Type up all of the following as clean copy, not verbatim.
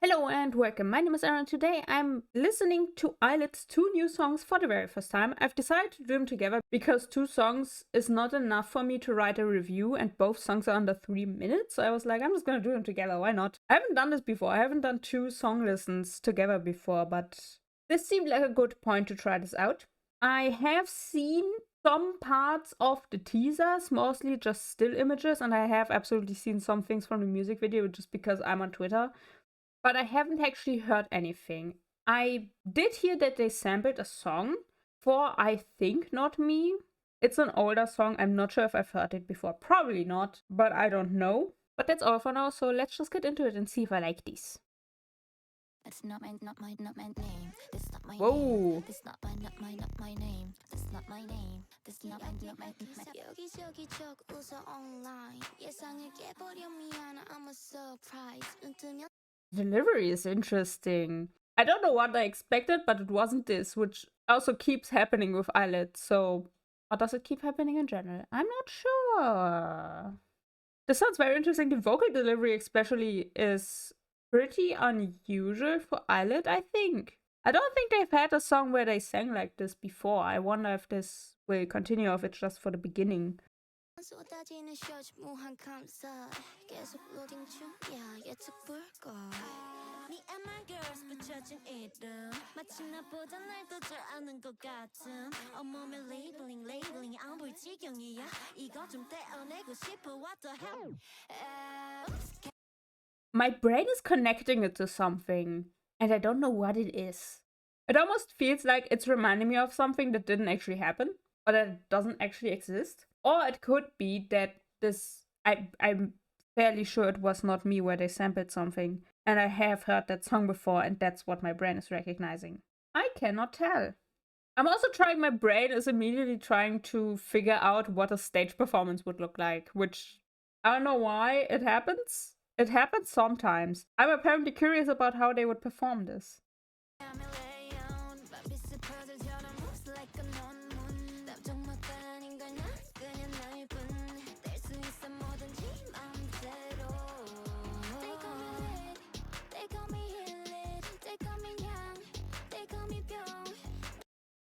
Hello and welcome, my name is Aaron. Today I'm listening to ILLITs' two new songs for the very first time. I've decided to do them together because two songs is not enough for me to write a review and both songs are under 3 minutes. So I was like, I'm just gonna do them together, why not? I haven't done this before, I haven't done two song listens together before, but this seemed like a good point to try this out. I have seen some parts of the teasers, mostly just still images, and I have absolutely seen some things from the music video just because I'm on Twitter. But I haven't actually heard anything. I did hear that they sampled a song for I Think Not Me. It's an older song. I'm not sure if I've heard it before. Probably not, but I don't know. But that's all for now, so let's just get into it and see if I like these. It's not my name. This not my Whoa. name. This not my name. This not my name. This not my 여기저기 적 웃어 online. 예상을 깨버려 미안해. I'm a surprise. 눈 뜨면 Delivery is interesting. I don't know what I expected, but it wasn't this, which also keeps happening with ILLITs. So, or does it keep happening in general? I'm not sure. This sounds very interesting. The vocal delivery especially is pretty unusual for ILLIT, I think. I don't think they've had a song where they sang like this before. I wonder if this will continue or if it's just for the beginning. 쏟아지는 쇼츠 무한 감사. 계속 로딩 중이야. 예측 불가. Me and my girls 붙여진 이름. 마치 나보다 날 더 잘 아는 것 같은. 온몸에 labeling 안 보일 지경이야. 이거 좀 떼어내고 싶어. What the hell? My brain is connecting it to something, and I don't know what it is. It almost feels like it's reminding me of something that didn't actually happen, or that doesn't actually exist. Or it could be that this, I'm fairly sure it was not me where they sampled something, and I have heard that song before, and that's what my brain is recognizing. I cannot tell. I'm also trying, my brain is immediately trying to figure out what a stage performance would look like, which I don't know why it happens. It happens sometimes. I'm apparently curious about how they would perform this.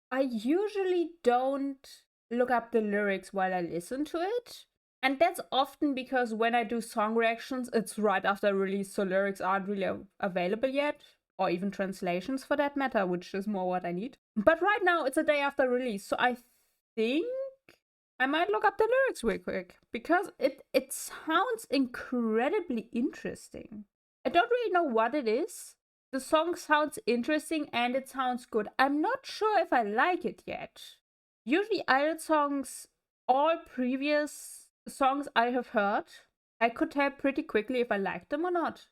I usually don't look up the lyrics while I listen to it. And that's often because when I do song reactions, it's right after release, so lyrics aren't really available yet, or even translations for that matter, which is more what I need. But right now, it's a day after release, so I think I might look up the lyrics real quick, because it sounds incredibly interesting. I don't really know what it is. The song sounds interesting and it sounds good. I'm not sure if I like it yet. Usually ILLIT songs, all previous songs I have heard, I could tell pretty quickly if I liked them or not.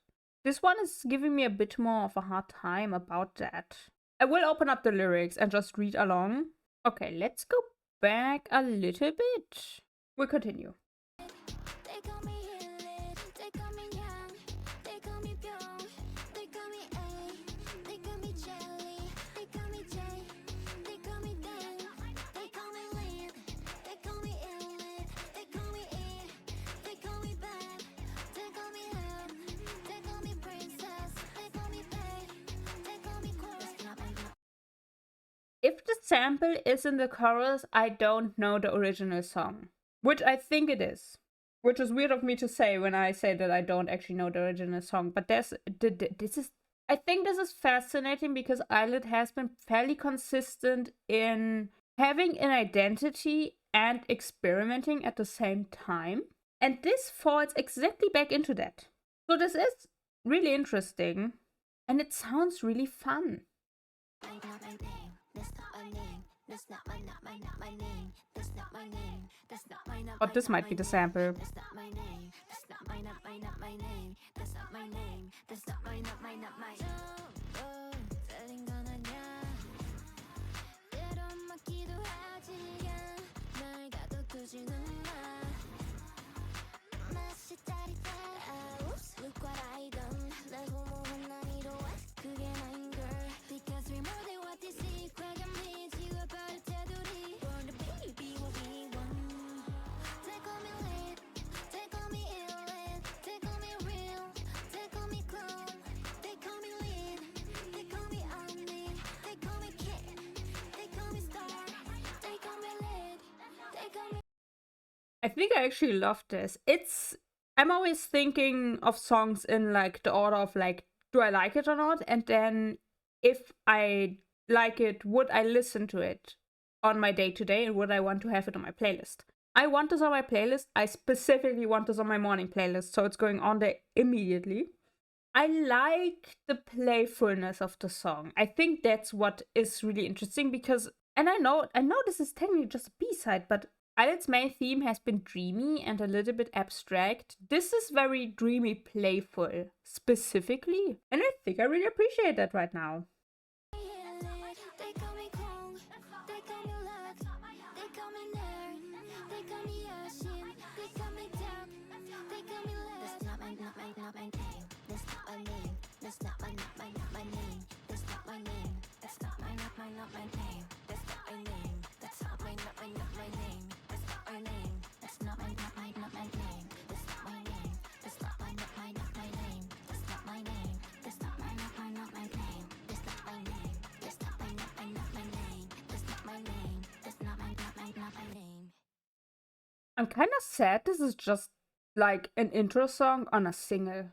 This one is giving me a bit more of a hard time about that. I will open up the lyrics and just read along. Okay, let's go back a little bit. We'll continue. If the sample is in the chorus, I don't know the original song. Which I think it is. Which is weird of me to say when I say that I don't actually know the original song. But I think this is fascinating because ILLIT has been fairly consistent in having an identity and experimenting at the same time. And this falls exactly back into that. So this is really interesting. And it sounds really fun. Oh, this might be the sample. I think I actually love this. I'm always thinking of songs in like the order of like, do I like it or not? And then if I like it, would I listen to it on my day to day and would I want to have it on my playlist? I want this on my playlist. I specifically want this on my morning playlist, so it's going on there immediately. I like the playfulness of the song. I think that's what is really interesting because, and I know this is technically just a B-side, but ILLITs' main theme has been dreamy and a little bit abstract. This is very dreamy, playful, specifically, and I think I really appreciate that right now. They call me Kong, they call me Luck, they call me Nerd, they call me Yashin, they call me Duck, they call me Love. That's not my name. That's not my name. That's not my name. That's not my name. That's not my name. That's not my name. That's not my name. That's not my name. That's not my name. That's not my name. That's not my name. That's not my name. That's not my name. That's not my name. That's not my name. That's not my name. That's not my name. I'm kind of sad this is just like an intro song on a single.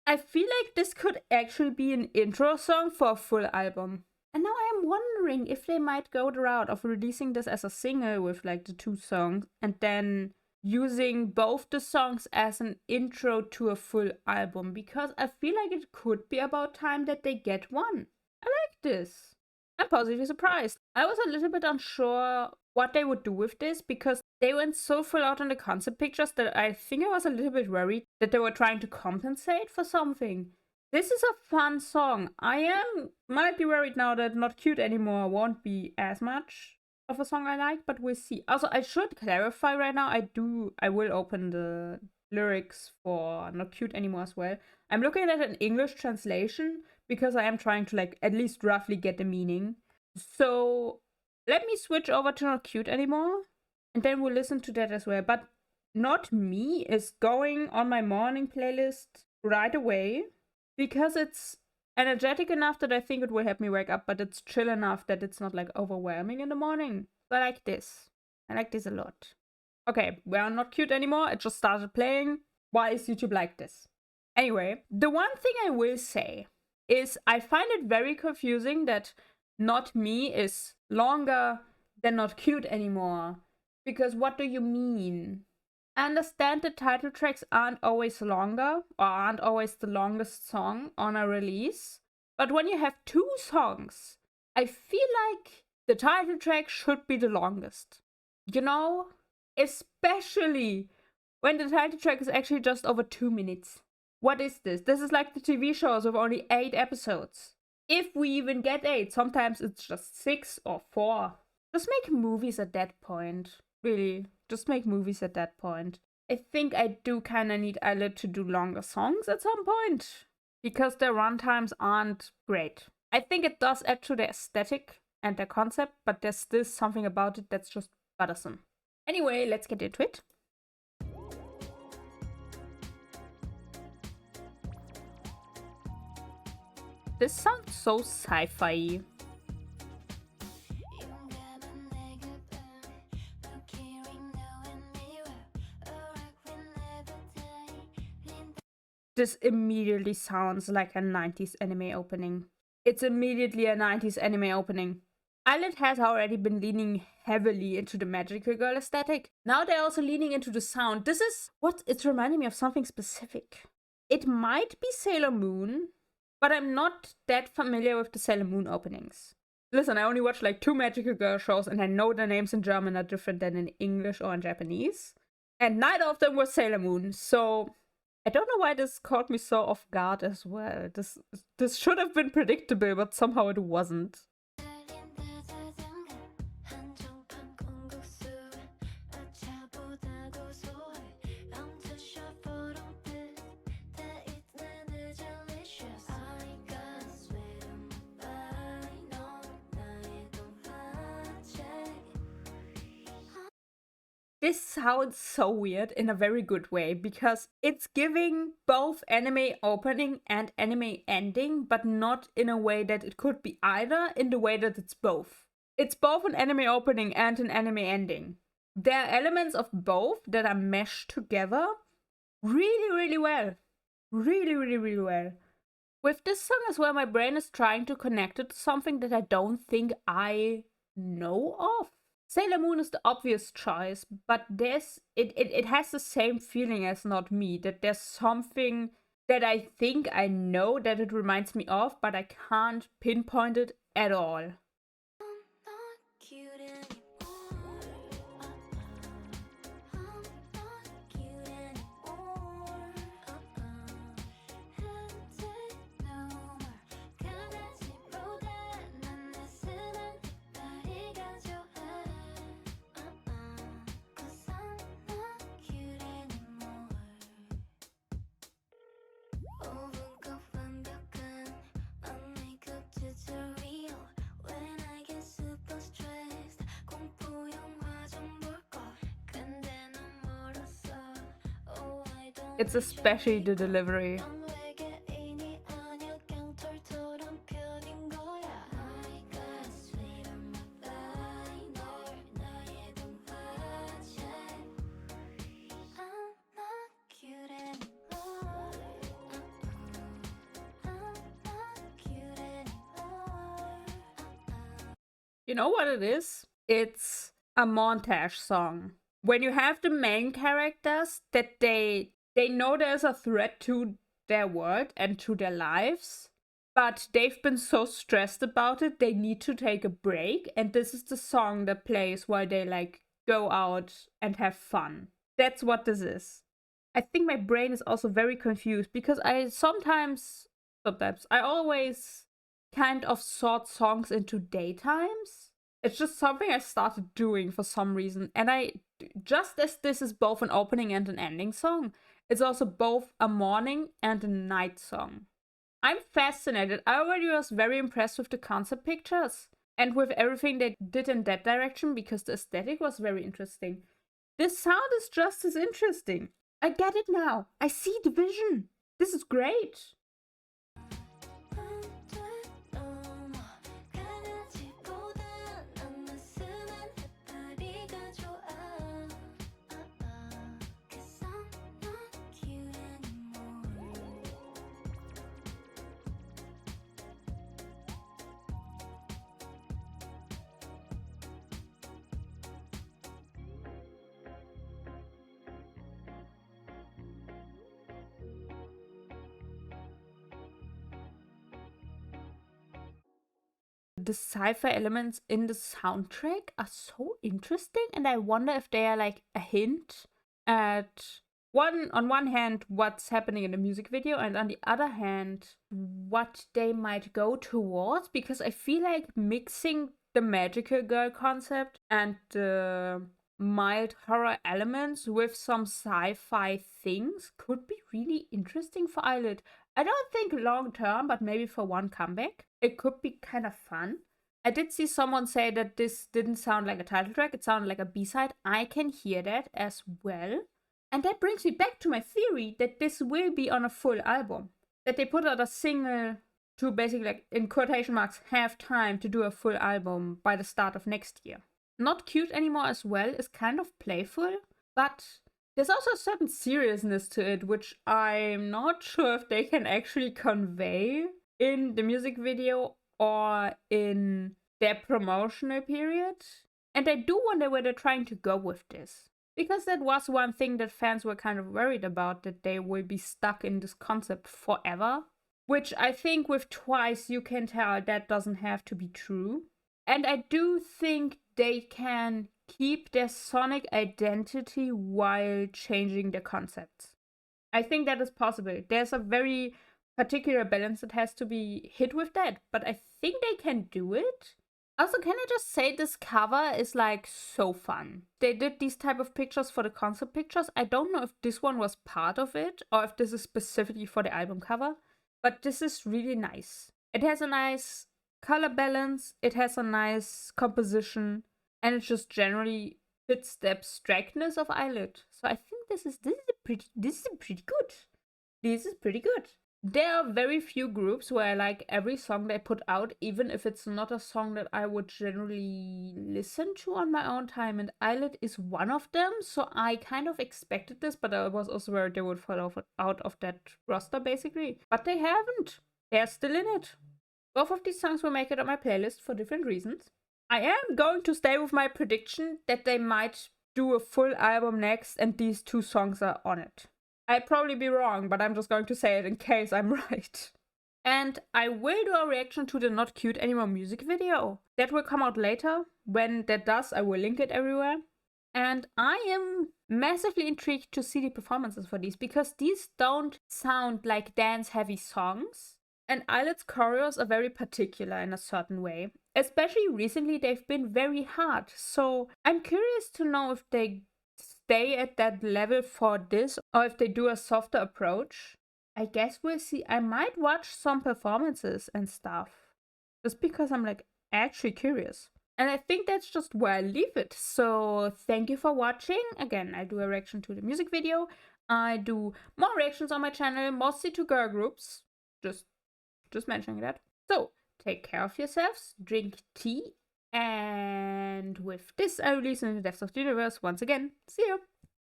I feel like this could actually be an intro song for a full album. And now I am wondering if they might go the route of releasing this as a single with like the 2 songs and then using both the songs as an intro to a full album, because I feel like it could be about time that they get one. I like this. I'm positively surprised. I was a little bit unsure what they would do with this because they went so full out on the concept pictures that I think I was a little bit worried that they were trying to compensate for something. This is a fun song. Might be worried now that Not Cute Anymore won't be as much of a song I like, but we'll see. Also, I should clarify right now, I will open the lyrics for Not Cute Anymore as well. I'm looking at an English translation because I am trying to like at least roughly get the meaning. So let me switch over to Not Cute Anymore and then we'll listen to that as well. But Not Me is going on my morning playlist right away because it's energetic enough that I think it will help me wake up, but it's chill enough that it's not like overwhelming in the morning. So I like this. I like this a lot. Okay, we're Not Cute Anymore. It just started playing. Why is YouTube like this? Anyway, the one thing I will say is I find it very confusing that Not Me is longer than Not Cute Anymore. Because what do you mean? I understand the title tracks aren't always longer or aren't always the longest song on a release. But when you have 2 songs, I feel like the title track should be the longest. You know? Especially when the title track is actually just over 2 minutes. What is this? This is like the TV shows with only 8 episodes. If we even get 8, sometimes it's just 6 or 4. Just make movies at that point. Really, just make movies at that point. I think I do kind of need ILLIT to do longer songs at some point because their runtimes aren't great. I think it does add to their aesthetic and their concept, but there's still something about it that's just bothersome. Anyway, let's get into it. This sounds so sci-fi. This immediately sounds like a 90s anime opening. It's immediately a 90s anime opening. ILLIT has already been leaning heavily into the magical girl aesthetic. Now they're also leaning into the sound. It's reminding me of something specific. It might be Sailor Moon, but I'm not that familiar with the Sailor Moon openings. Listen, I only watched like 2 magical girl shows and I know the names in German are different than in English or in Japanese. And neither of them was Sailor Moon, so I don't know why this caught me so off guard as well. This should have been predictable, but somehow it wasn't. This sounds so weird in a very good way because it's giving both anime opening and anime ending, but not in a way that it could be either, in the way that it's both. It's both an anime opening and an anime ending. there are elements of both that are meshed together really, really well. Really, really, really well. With this song as well, my brain is trying to connect it to something that I don't think I know of. Sailor Moon is the obvious choice, but it has the same feeling as Not Me, that there's something that I think I know that it reminds me of, but I can't pinpoint it at all. It's especially the delivery. You know what it is? It's a montage song. When you have the main characters that they know there's a threat to their world and to their lives, but they've been so stressed about it, they need to take a break, and this is the song that plays while they like go out and have fun. That's what this is. I think my brain is also very confused because I sometimes I always kind of sort songs into daytimes. It's just something I started doing for some reason. And just as this is both an opening and an ending song, it's also both a morning and a night song. I'm fascinated. I already was very impressed with the concept pictures and with everything they did in that direction because the aesthetic was very interesting. This sound is just as interesting. I get it now. I see the vision. This is great. The sci-fi elements in the soundtrack are so interesting, and I wonder if they are like a hint at on one hand what's happening in the music video, and on the other hand what they might go towards, because I feel like mixing the magical girl concept and the mild horror elements with some sci-fi things could be really interesting for ILLIT. I don't think long term, but maybe for one comeback, it could be kind of fun. I did see someone say that this didn't sound like a title track, it sounded like a B-side. I can hear that as well. And that brings me back to my theory that this will be on a full album. That they put out a single to basically, like, in quotation marks, have time to do a full album by the start of next year. Not cute anymore as well is kind of playful, but there's also a certain seriousness to it, which I'm not sure if they can actually convey in the music video or in their promotional period. And I do wonder where they're trying to go with this. Because that was one thing that fans were kind of worried about, that they will be stuck in this concept forever. Which I think with Twice you can tell that doesn't have to be true. And I do think they can keep their sonic identity while changing the concepts. I think that is possible. There's a very particular balance that has to be hit with that, but I think they can do it. Also, can I just say this cover is like so fun. They did these type of pictures for the concept pictures. I don't know if this one was part of it or if this is specifically for the album cover, but this is really nice. It has a nice color balance, it has a nice composition, and it just generally fits the abstractness of ILLIT. So I think this is pretty good. This is pretty good. There are very few groups where I like every song they put out, even if it's not a song that I would generally listen to on my own time, and ILLIT is one of them, so I kind of expected this, but I was also worried they would fall out of that roster, basically. But they haven't. They're still in it. Both of these songs will make it on my playlist for different reasons. I am going to stay with my prediction that they might do a full album next, and these two songs are on it. I'd probably be wrong, but I'm just going to say it in case I'm right. And I will do a reaction to the Not Cute Anymore music video. That will come out later. When that does, I will link it everywhere. And I am massively intrigued to see the performances for these, because these don't sound like dance-heavy songs. And ILLITs choreos are very particular in a certain way. Especially recently, they've been very hard. So I'm curious to know if they stay at that level for this, or if they do a softer approach. I guess we'll see. I might watch some performances and stuff, just because I'm like actually curious. And I think that's just where I leave it. So thank you for watching. Again, I do a reaction to the music video. I do more reactions on my channel, mostly to girl groups. Just mentioning that. So take care of yourselves, drink tea, and with this, I release in the depths of the universe once again. See you!